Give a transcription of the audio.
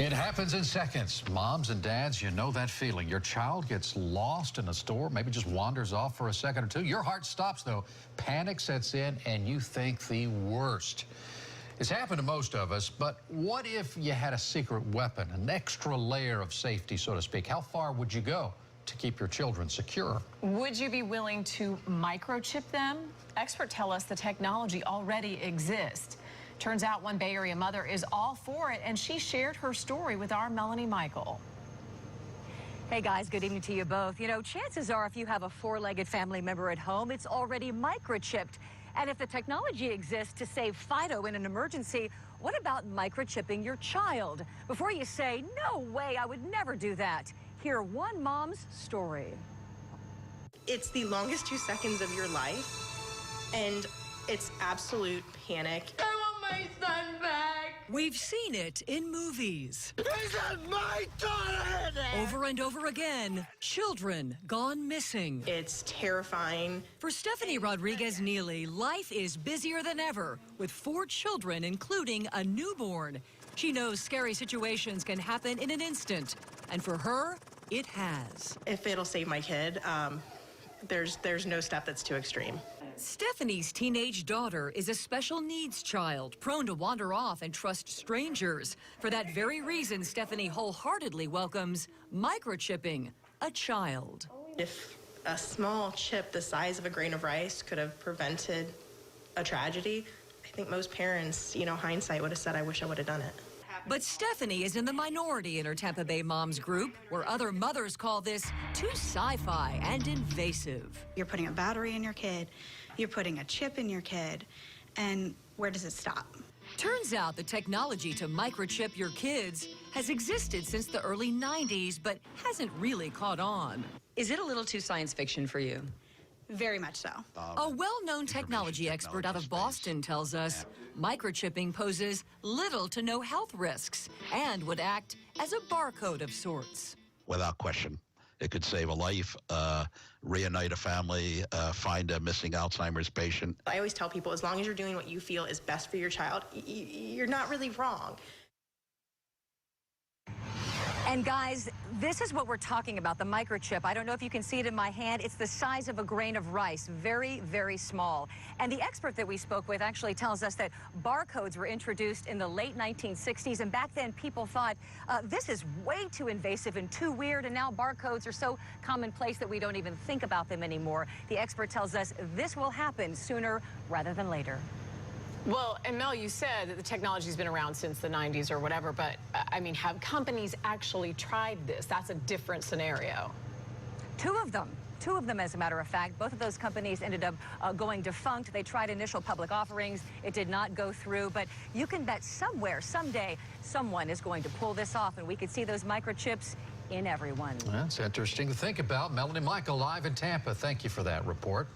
It happens in seconds. Moms and dads, you know that feeling. Your child gets lost in a store, maybe just wanders off for a second or two. Your heart stops, though. Panic sets in, and you think the worst. It's happened to most of us, but what if you had a secret weapon, an extra layer of safety, so to speak? How far would you go to keep your children secure? Would you be willing to microchip them? Experts tell us the technology already exists. Turns out one Bay Area mother is all for it, and she shared her story with our Melanie Michael. Hey guys, good evening to you both. You know, chances are if you have a four-legged family member at home, it's already microchipped. And if the technology exists to save Fido in an emergency, what about microchipping your child? Before you say, no way, I would never do that, hear one mom's story. It's the longest 2 seconds of your life, and it's absolute panic. I want my son back. We've seen it in movies. Is that my daughter? Over and over again, children gone missing. It's terrifying. For Stephanie Rodriguez-Neely, life is busier than ever, with 4 children, including a newborn. She knows scary situations can happen in an instant, and for her, it has. If it'll save my kid, there's no step that's too extreme. Stephanie's teenage daughter is a special needs child, prone to wander off and trust strangers. For that very reason, Stephanie wholeheartedly welcomes microchipping a child. If a small chip the size of a grain of rice could have prevented a tragedy, I think most parents, hindsight would have said, I wish I would have done it. But Stephanie is in the minority in her Tampa Bay moms group, where other mothers call this too sci-fi and invasive. You're putting a battery in your kid, you're putting a chip in your kid, and where does it stop? Turns out the technology to microchip your kids has existed since the early 90s, but hasn't really caught on. Is it a little too science fiction for you? Very much so. A well-known technology expert out of Boston tells us microchipping poses little to no health risks and would act as a barcode of sorts. Without question. It could save a life, reunite a family, find a missing Alzheimer's patient. I always tell people, as long as you're doing what you feel is best for your child, you're not really wrong. And guys, this is what we're talking about, the microchip. I don't know if you can see it in my hand. It's the size of a grain of rice, very, very small. And the expert that we spoke with actually tells us that barcodes were introduced in the late 1960s. And back then, people thought, this is way too invasive and too weird. And now barcodes are so commonplace that we don't even think about them anymore. The expert tells us this will happen sooner rather than later. Well, and Mel, you said that the technology's been around since the 90s or whatever, but I mean, have companies actually tried this? That's a different scenario. Two of them, as a matter of fact. Both of those companies ended up going defunct. They tried initial public offerings. It did not go through, but you can bet somewhere, someday, someone is going to pull this off, and we could see those microchips in everyone. That's interesting to think about. Melanie Michael live in Tampa. Thank you for that report.